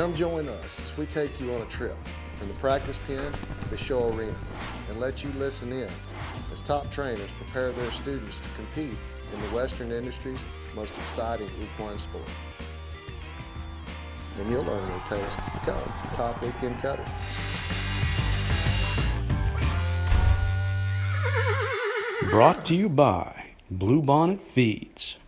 Come join us as we take you on a trip from the practice pen to the show arena and let you listen in as top trainers prepare their students to compete in the Western industry's most exciting equine sport. And you'll learn what it takes to become a top weekend cutter. Brought to you by Bluebonnet Feeds.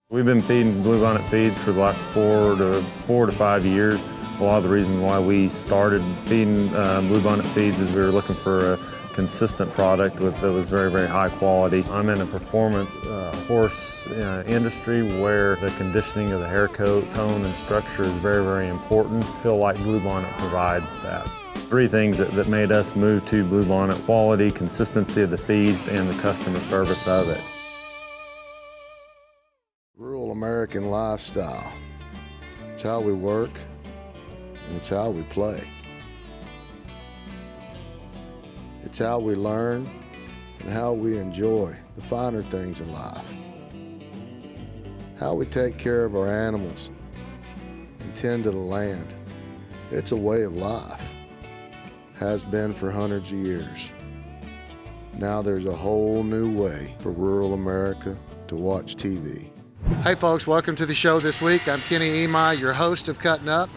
We've been feeding Bluebonnet feed for the last 4 to 5 years. A lot of the reasons why we started feeding Bluebonnet feeds is we were looking for a consistent product that was very, very high quality. I'm in a performance horse industry where the conditioning of the hair coat, tone, and structure is very, very important. I feel like Bluebonnet provides that. 3 things that made us move to Bluebonnet: quality, consistency of the feed, and the customer service of it. Rural American lifestyle. It's how we work, and it's how we play. It's how we learn and how we enjoy the finer things in life. How we take care of our animals and tend to the land. It's a way of life. Has been for hundreds of years. Now there's a whole new way for rural America to watch TV. Hey folks, welcome to the show this week. I'm Kenny Emai, your host of Cuttin Up.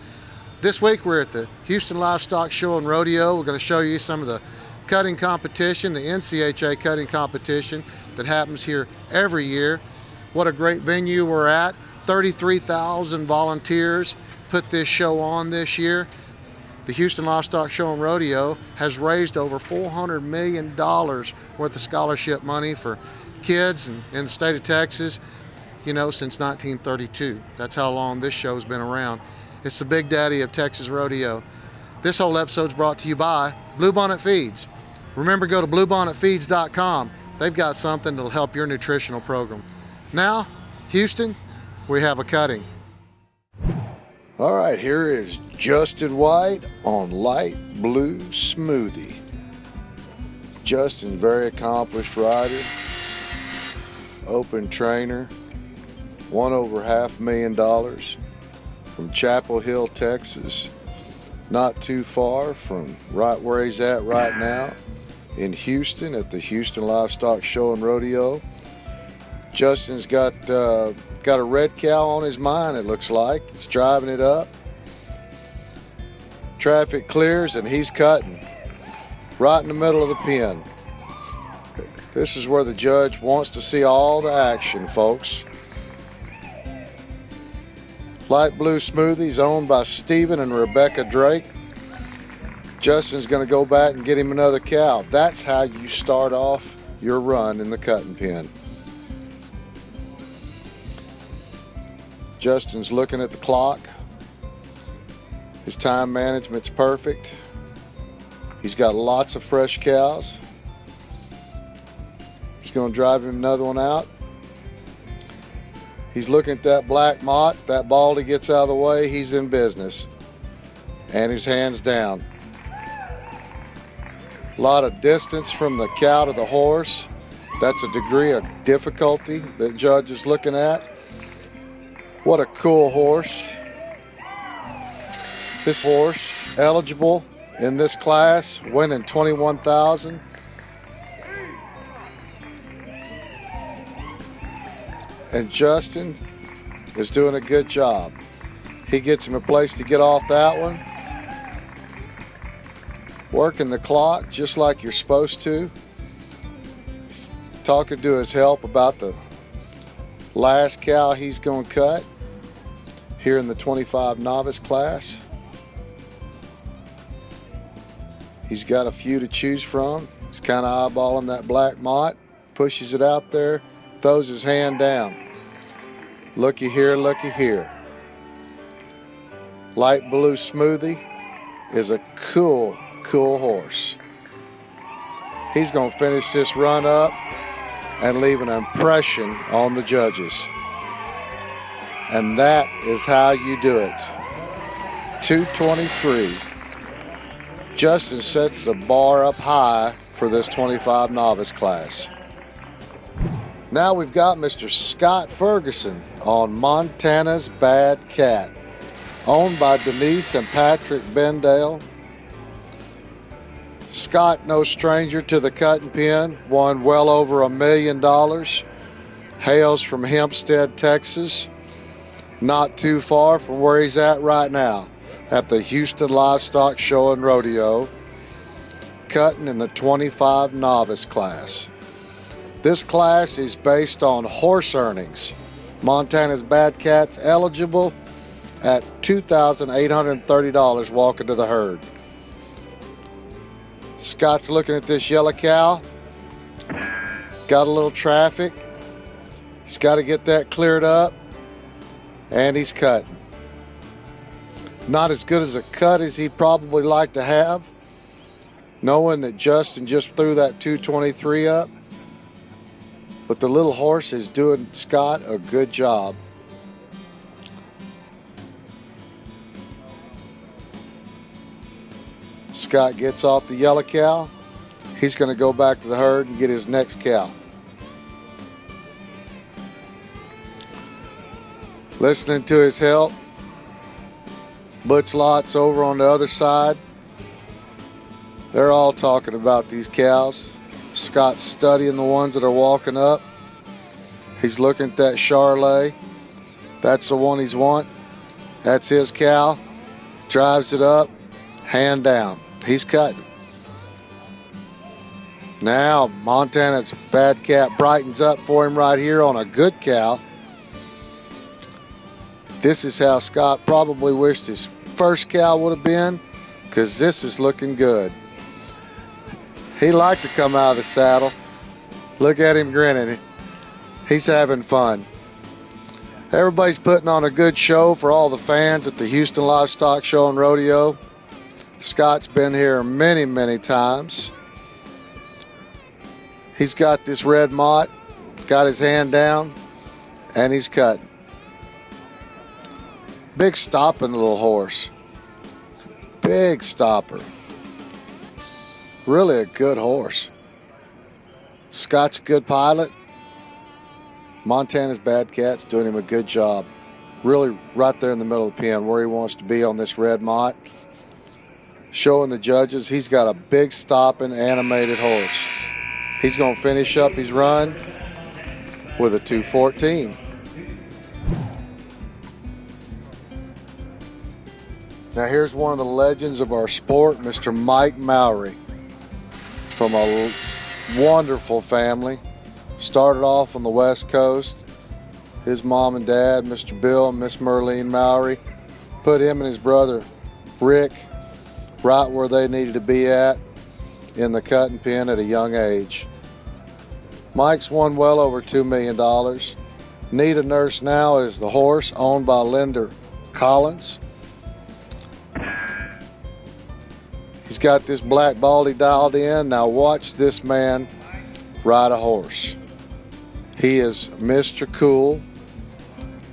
This week we're at the Houston Livestock Show and Rodeo. We're going to show you some of the cutting competition, the NCHA cutting competition that happens here every year. What a great venue we're at. 33,000 volunteers put this show on this year. The Houston Livestock Show and Rodeo has raised over $400 million worth of scholarship money for kids in the state of Texas, since 1932. That's how long this show's been around. It's the big daddy of Texas rodeo. This whole episode's brought to you by Bluebonnet Feeds. Remember, go to bluebonnetfeeds.com. They've got something that'll help your nutritional program. Now, Houston, we have a cutting. All right, here is Justin White on Light Blue Smoothie. Justin's very accomplished rider, open trainer, won over $500,000 from Chapel Hill, Texas, not too far from right where he's at right now in Houston at the Houston Livestock Show and Rodeo. Justin's got a red cow on his mind, it looks like. He's driving it up. Traffic clears and he's cutting right in the middle of the pen. This is where the judge wants to see all the action, folks. Light Blue Smoothies owned by Stephen and Rebecca Drake. Justin's going to go back and get him another cow. That's how you start off your run in the cutting pen. Justin's looking at the clock. His time management's perfect. He's got lots of fresh cows. He's going to drive him another one out. He's looking at that black mott. That baldy gets out of the way, he's in business. And his hands down. A lot of distance from the cow to the horse. That's a degree of difficulty that judge is looking at. What a cool horse. This horse eligible in this class, winning $21,000. And Justin is doing a good job. He gets him a place to get off that one. Working the clock just like you're supposed to. Talking to his help about the last cow he's going to cut here in the 25 novice class. He's got a few to choose from. He's kind of eyeballing that black mott, pushes it out there, throws his hand down. Looky here, looky here. Light Blue Smoothie is a cool horse. He's going to finish this run up and leave an impression on the judges. And that is how you do it. 223. Justin sets the bar up high for this 25 novice class. Now we've got Mr. Scott Ferguson on Montana's Bad Cat. owned by Denise and Patrick Bendale. Scott, no stranger to the cutting pen, won well over $1 million. Hails from Hempstead, Texas, not too far from where he's at right now at the Houston Livestock Show and Rodeo, cutting in the 25 novice class. This class is based on horse earnings. Montana's Bad Cats eligible at $2,830 walking to the herd. Scott's looking at this yellow cow. Got a little traffic. He's got to get that cleared up. And he's cutting. Not as good as a cut as he'd probably like to have, knowing that Justin just threw that 223 up. But the little horse is doing Scott a good job. Scott gets off the yellow cow. He's going to go back to the herd and get his next cow. Listening to his help. Butch Lots over on the other side. They're all talking about these cows. Scott's studying the ones that are walking up. He's looking at that Charlet. That's the one he's want. That's his cow. Drives it up. Hand down. He's cutting. Now Montana's Bad Cat brightens up for him right here on a good cow. This is how Scott probably wished his first cow would have been, because this is looking good. He liked to come out of the saddle. Look at him grinning. He's having fun. Everybody's putting on a good show for all the fans at the Houston Livestock Show and Rodeo. Scott's been here many, many times. He's got this red mott, got his hand down, and he's cutting. Big stopping little horse. Big stopper. Really a good horse. Scott's a good pilot. Montana's Bad Cat's doing him a good job. Really right there in the middle of the pen where he wants to be on this red mott. Showing the judges he's got a big stopping animated horse. He's going to finish up his run with a 214. Now here's one of the legends of our sport, Mr. Mike Mowry, from a wonderful family. Started off on the West Coast. His mom and dad, Mr. Bill and Miss Merlene Mowry, put him and his brother Rick right where they needed to be at in the cutting pen at a young age. Mike's won well over $2 million. Need a Nurse Now is the horse owned by Linda Collins. He's got this black baldy dialed in. Now watch this man ride a horse. He is Mr. Cool,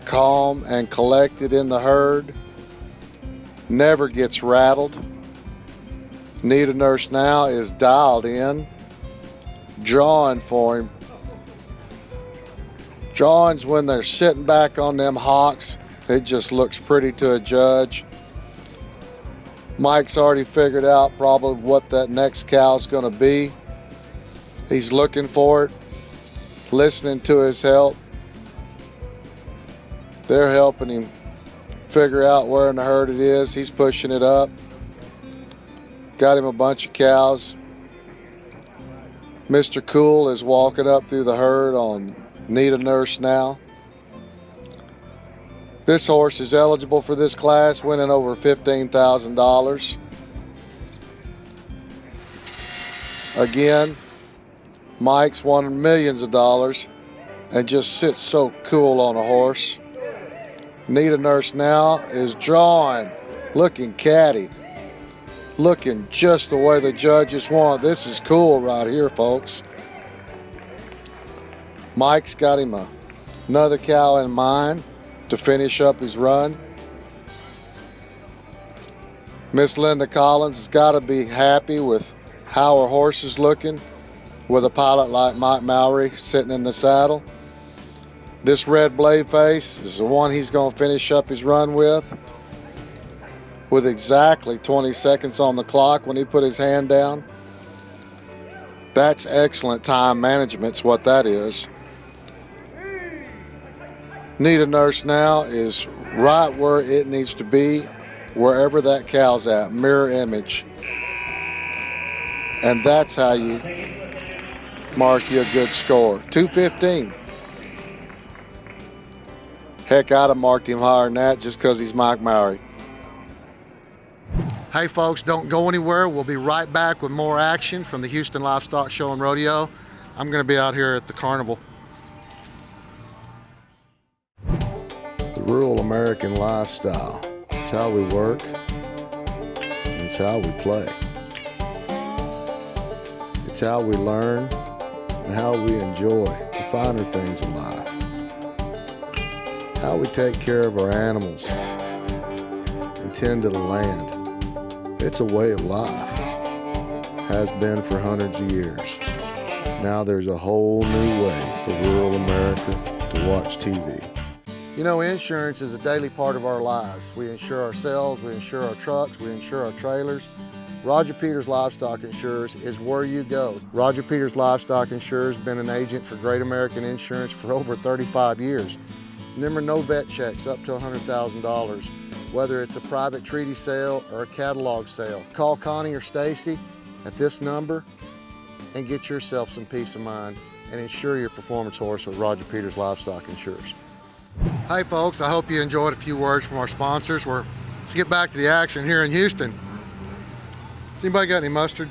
calm and collected in the herd, never gets rattled. Need a Nurse Now is dialed in, drawing for him. Drawings when they're sitting back on them hocks, it just looks pretty to a judge. Mike's already figured out probably what that next cow's going to be. He's looking for it, listening to his help. They're helping him figure out where in the herd it is. He's pushing it up. Got him a bunch of cows. Mr. Cool is walking up through the herd on Need a Nurse Now. This horse is eligible for this class, winning over $15,000. Again, Mike's won millions of dollars and just sits so cool on a horse. Need a Nurse Now is drawing, looking catty, looking just the way the judges want. This is cool right here, folks. Mike's got him another cow in mind to finish up his run. Miss Linda Collins has got to be happy with how her horse is looking with a pilot like Mike Mowry sitting in the saddle. This red blade face is the one he's going to finish up his run with. with exactly 20 seconds on the clock when he put his hand down. That's excellent time management's what that is. Need a Nurse now is right where it needs to be, wherever that cow's at, mirror image. And that's how you mark you a good score. 215. Heck, I'd have marked him higher than that just because he's Mike Mowry. Hey folks, don't go anywhere. We'll be right back with more action from the Houston Livestock Show and Rodeo. I'm going to be out here at the carnival. The rural American lifestyle. It's how we work, and it's how we play. It's how we learn and how we enjoy the finer things in life. How we take care of our animals and tend to the land. It's a way of life. Has been for hundreds of years. Now there's a whole new way for rural America to watch TV. You know, insurance is a daily part of our lives. We insure ourselves, we insure our trucks, we insure our trailers. Roger Peters Livestock Insurers is where you go. Roger Peters Livestock Insurers has been an agent for Great American Insurance for over 35 years. Remember, no vet checks up to $100,000, whether it's a private treaty sale or a catalog sale. Call Connie or Stacy at this number and get yourself some peace of mind and insure your performance horse with Roger Peters Livestock Insurers. Hey folks, I hope you enjoyed a few words from our sponsors. Let's get back to the action here in Houston. Has anybody got any mustard?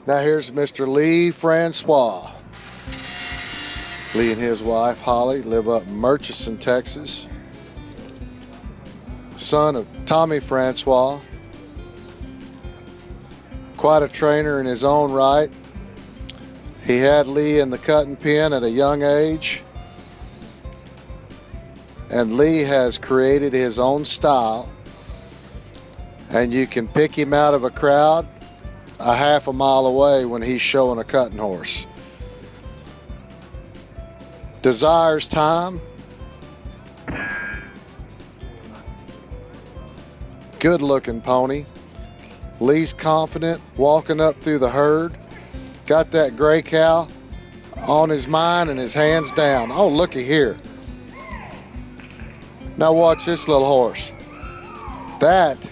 Now here's Mr. Lee Francois. Lee and his wife, Holly, live up in Murchison, Texas. Son of Tommy Francois. Quite a trainer in his own right. He had Lee in the cutting pen at a young age. And Lee has created his own style. And you can pick him out of a crowd a half a mile away when he's showing a cutting horse. Desires time. Good looking pony. Lee's confident walking up through the herd. Got that gray cow on his mind and his hands down. Oh, looky here. Now watch this little horse. That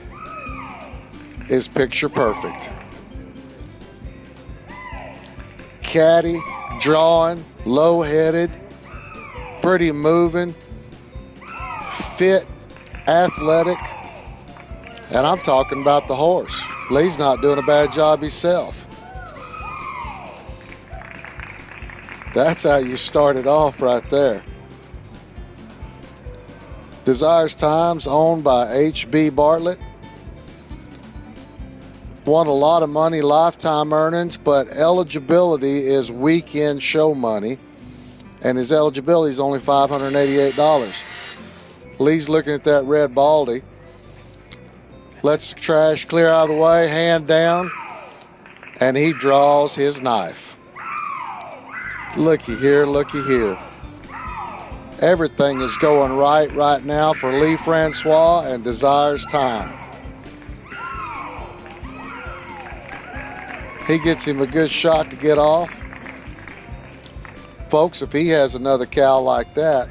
is picture perfect. Catty, drawing, low-headed, pretty moving, fit, athletic, and I'm talking about the horse. Lee's not doing a bad job himself. That's how you start it off right there. Desires Times, owned by H.B. Bartlett. Won a lot of money, lifetime earnings, but eligibility is weekend show money, and his eligibility is only $588. Lee's looking at that red baldy. Lets the trash clear out of the way, hand down, and he draws his knife. Looky here, looky here. Everything is going right now for Lee Francois and Desires Time. He gets him a good shot to get off. Folks, if he has another cow like that,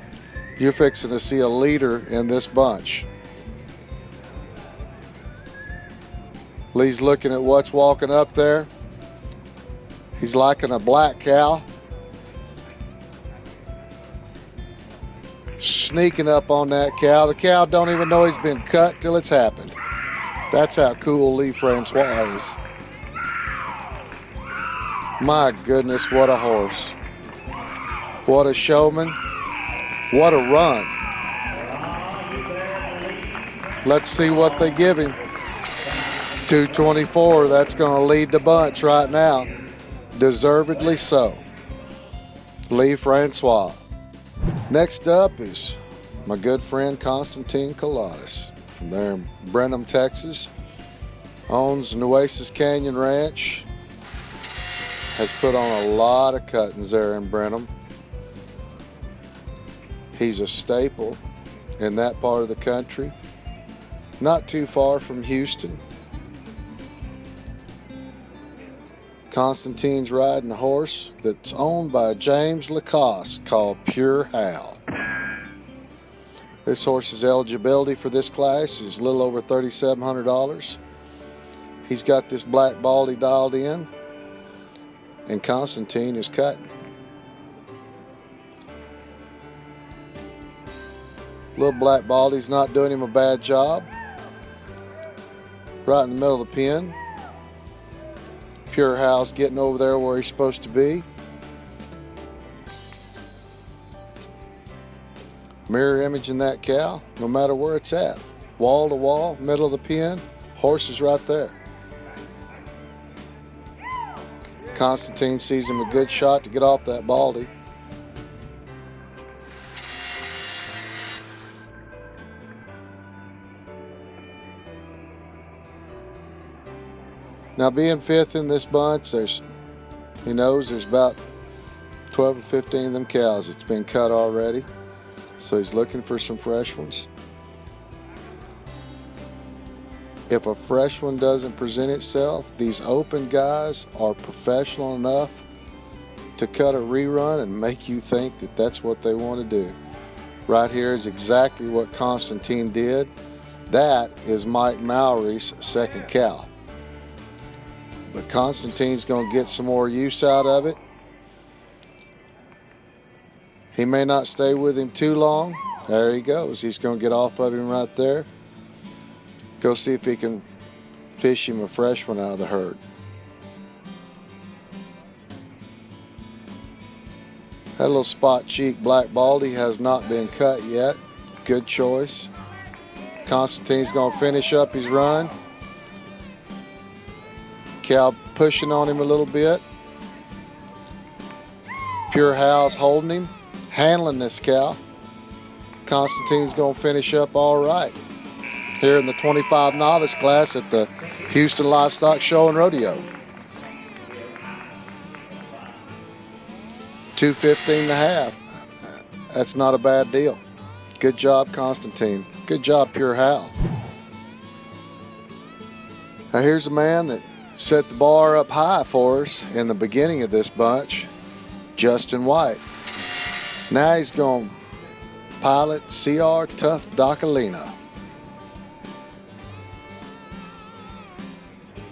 you're fixing to see a leader in this bunch. Lee's looking at what's walking up there. He's liking a black cow. Sneaking up on that cow. The cow don't even know he's been cut till it's happened. That's how cool Lee Francois is. My goodness, what a horse. What a showman. What a run. Let's see what they give him. 224, that's going to lead the bunch right now. Deservedly so. Lee Francois. Next up is my good friend Constantine Coladas from there in Brenham, Texas. Owns Nueces Canyon Ranch. Has put on a lot of cuttings there in Brenham. He's a staple in that part of the country, not too far from Houston. Constantine's riding a horse that's owned by James Lacoste called Pure Hal. This horse's eligibility for this class is a little over $3,700. He's got this black baldy dialed in, and Constantine is cutting. Little black baldy's not doing him a bad job. Right in the middle of the pen. Pure Hal's getting over there where he's supposed to be. Mirror imaging that cow, no matter where it's at. Wall to wall, middle of the pen, horse is right there. Constantine sees him a good shot to get off that baldy. Now, being fifth in this bunch, he knows there's about 12 or 15 of them cows that's been cut already. So he's looking for some fresh ones. If a fresh one doesn't present itself, these open guys are professional enough to cut a rerun and make you think that that's what they want to do. Right here is exactly what Constantine did. That is Mike Mowry's second cow. But Constantine's going to get some more use out of it. He may not stay with him too long. There he goes. He's going to get off of him right there. Go see if he can fish him a fresh one out of the herd. That little spot cheek black baldy has not been cut yet. Good choice. Constantine's going to finish up his run. Cow pushing on him a little bit. Pure Hal's holding him, handling this cow. Constantine's going to finish up all right here in the 25 novice class at the Houston Livestock Show and Rodeo. 215.5. That's not a bad deal. Good job, Constantine. Good job, Pure Hal. Now here's a man that set the bar up high for us in the beginning of this bunch, Justin White. Now he's going to pilot CR Tough Docalina.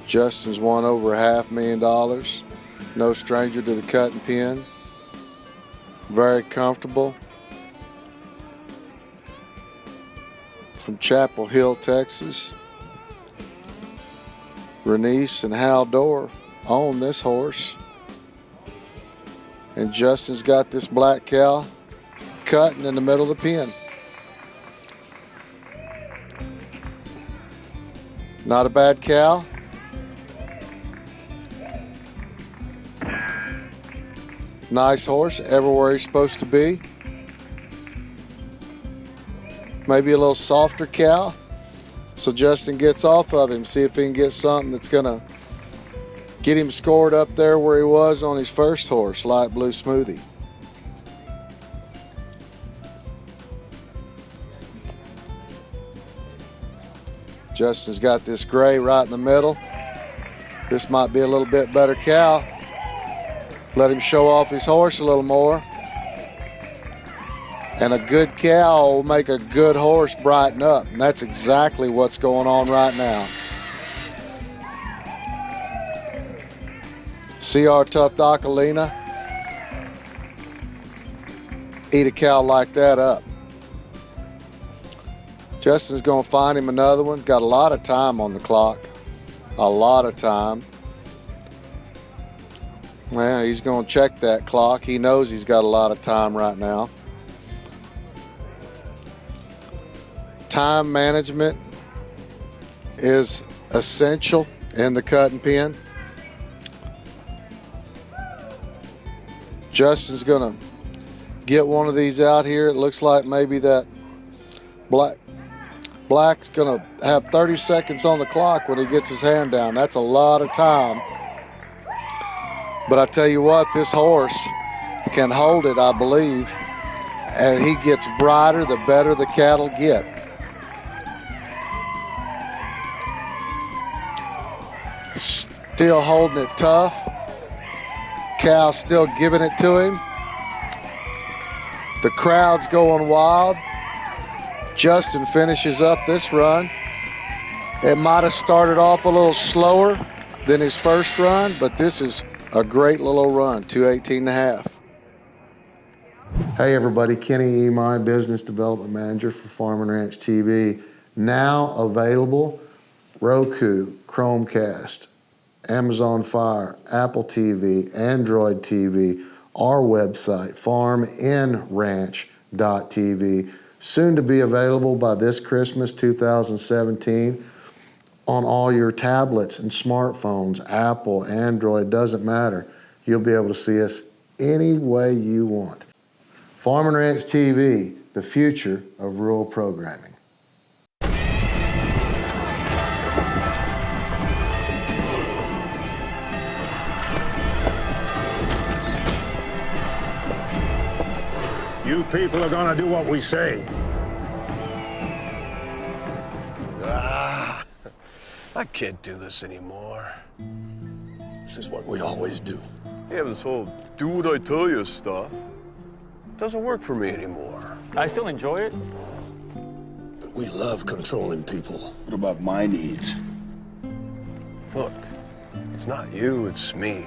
Justin's won over $500,000. No stranger to the cutting pen. Very comfortable. From Chapel Hill, Texas. Renice and Hal Dorr own this horse. And Justin's got this black cow cutting in the middle of the pen. Not a bad cow. Nice horse, everywhere he's supposed to be. Maybe a little softer cow. So Justin gets off of him, see if he can get something that's going to get him scored up there where he was on his first horse, Light Blue Smoothie. Justin's got this gray right in the middle. This might be a little bit better cow. Let him show off his horse a little more. And a good cow will make a good horse brighten up. And that's exactly what's going on right now. CR Tough Docalina. Eat a cow like that up. Justin's going to find him another one. Got a lot of time on the clock. A lot of time. Well, he's going to check that clock. He knows he's got a lot of time right now. Time management is essential in the cutting pen. Justin's going to get one of these out here. It looks like maybe that black's going to have 30 seconds on the clock when he gets his hand down. That's a lot of time. But I tell you what, this horse can hold it, I believe. and he gets brighter the better the cattle get. Still holding it tough. Cow still giving it to him. The crowd's going wild. Justin finishes up this run. It might have started off a little slower than his first run, but this is a great little run, 2:18.5. Hey everybody, Kenny Emai, Business Development Manager for Farm and Ranch TV. Now available, Roku, Chromecast, Amazon Fire, Apple TV, Android TV, our website, farmandranch.tv. Soon to be available by this Christmas 2017 on all your tablets and smartphones, Apple, Android, doesn't matter. You'll be able to see us any way you want. Farm and Ranch TV, the future of rural programming. You people are gonna do what we say. I can't do this anymore. This is what we always do. Yeah, this whole do what I tell you stuff doesn't work for me anymore. I still enjoy it. But we love controlling people. What about my needs? Look, it's not you, it's me.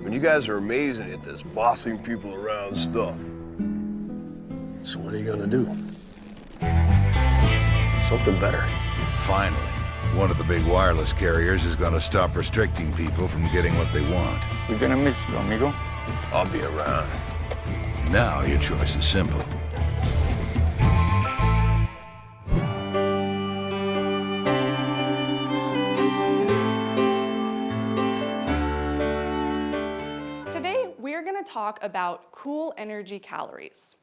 When you guys are amazing at this bossing people around stuff. So what are you gonna do? Something better. Finally, one of the big wireless carriers is going to stop restricting people from getting what they want. We're gonna miss you, amigo. I'll be around. Now your choice is simple. Today, we're going to talk about cool energy calories.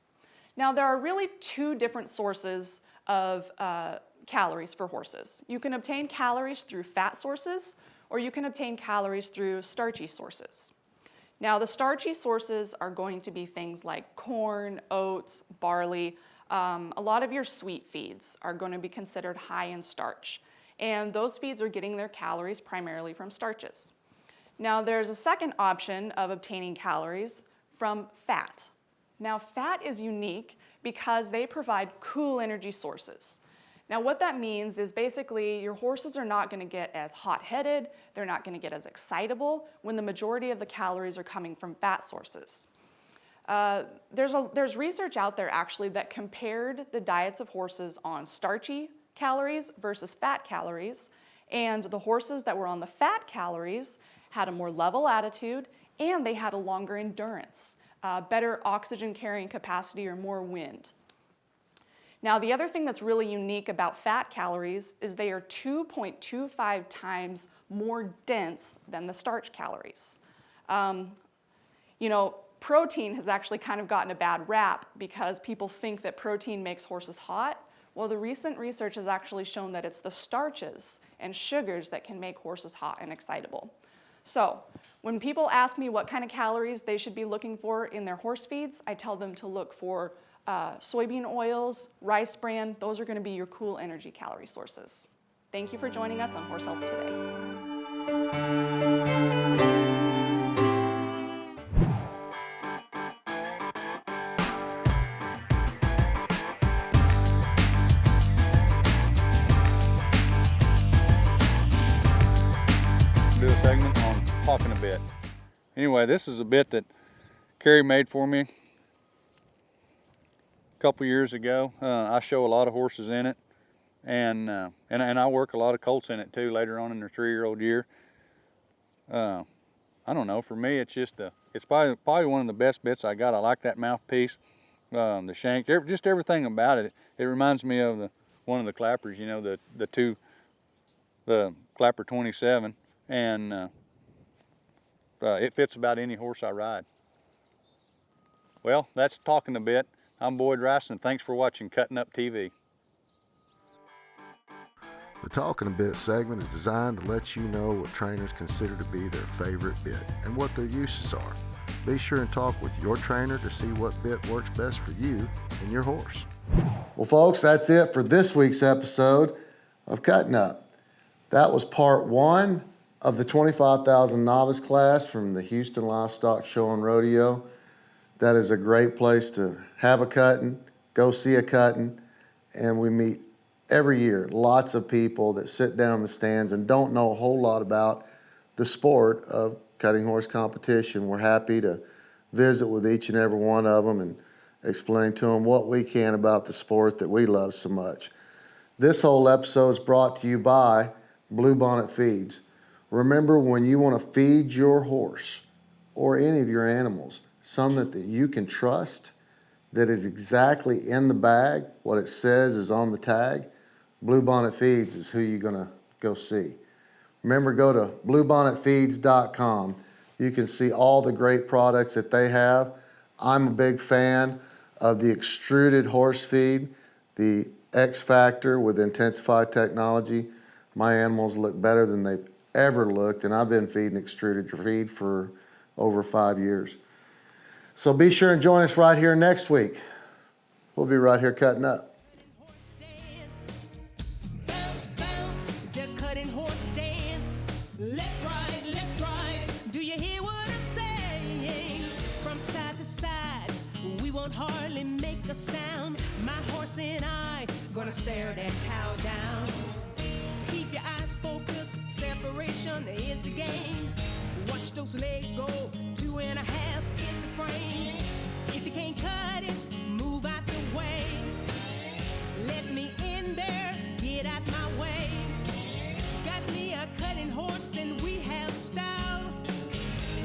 Now, there are really two different sources of calories for horses. You can obtain calories through fat sources, or you can obtain calories through starchy sources. Now, the starchy sources are going to be things like corn, oats, barley. A lot of your sweet feeds are going to be considered high in starch, and those feeds are getting their calories primarily from starches. Now, there's a second option of obtaining calories from fat. Now, fat is unique because they provide cool energy sources. Now, what that means is basically your horses are not going to get as hot-headed, they're not going to get as excitable when the majority of the calories are coming from fat sources. There's research out there actually that compared the diets of horses on starchy calories versus fat calories, and the horses that were on the fat calories had a more level attitude and they had a longer endurance, better oxygen carrying capacity or more wind. Now, the other thing that's really unique about fat calories is they are 2.25 times more dense than the starch calories. Protein has actually kind of gotten a bad rap because people think that protein makes horses hot. Well, the recent research has actually shown that it's the starches and sugars that can make horses hot and excitable. So, when people ask me what kind of calories they should be looking for in their horse feeds, I tell them to look for soybean oils, rice bran. Those are going to be your cool energy calorie sources. Thank you for joining us on Horse Health Today. Do a segment on talking a bit. Anyway, this is a bit that Carrie made for me a couple years ago. I show a lot of horses in it, and I work a lot of colts in it too later on in their 3-year-old year. I don't know, for me it's just it's probably one of the best bits I got. I like that mouthpiece, the shank, just everything about it. It reminds me of one of the clappers, the clapper 27, and it fits about any horse I ride. Well, that's talking a bit. I'm Boyd Rice, and thanks for watching Cuttin Up TV. The Talking a Bit segment is designed to let you know what trainers consider to be their favorite bit and what their uses are. Be sure and talk with your trainer to see what bit works best for you and your horse. Well, folks, that's it for this week's episode of Cuttin' Up. That was part 1 of the 25,000 novice class from the Houston Livestock Show and Rodeo. That is a great place to have a cutting, go see a cutting, and we meet every year lots of people that sit down in the stands and don't know a whole lot about the sport of cutting horse competition. We're happy to visit with each and every one of them and explain to them what we can about the sport that we love so much. This whole episode is brought to you by Bluebonnet Feeds. Remember, when you want to feed your horse or any of your animals something that you can trust, that is exactly in the bag, what it says is on the tag, Bluebonnet Feeds is who you're going to go see. Remember, go to bluebonnetfeeds.com. You can see all the great products that they have. I'm a big fan of the extruded horse feed, the X Factor with intensified technology. My animals look better than they've ever looked, and I've been feeding extruded feed for over 5 years. So be sure and join us right here next week. We'll be right here cutting up. Hardly make a sound. My horse and I gonna stare that cow down. Keep your eyes focused, separation is the game. Watch those legs go 2.5 in the frame. If you can't cut it, move out the way. Let me in there, get out my way. Got me a cutting horse and we have style.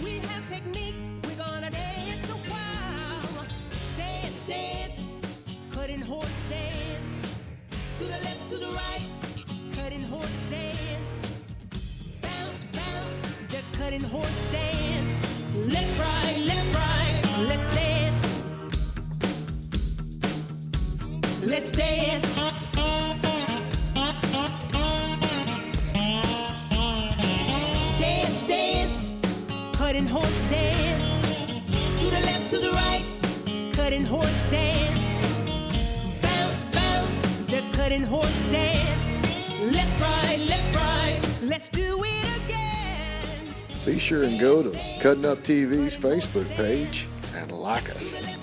We have technique, we're gonna dance a while. Dance, dance, cutting horse dance. To the left, to the right, cutting horse dance. Bounce, bounce, the cutting horse dance. Left, right, let's dance. Let's dance. Dance, dance, cutting horse dance. To the left, to the right, cutting horse dance. Bounce, bounce, the cutting horse dance. Left, right, let's do it again. Be sure and go to Cuttin Up TV's Facebook page and like us.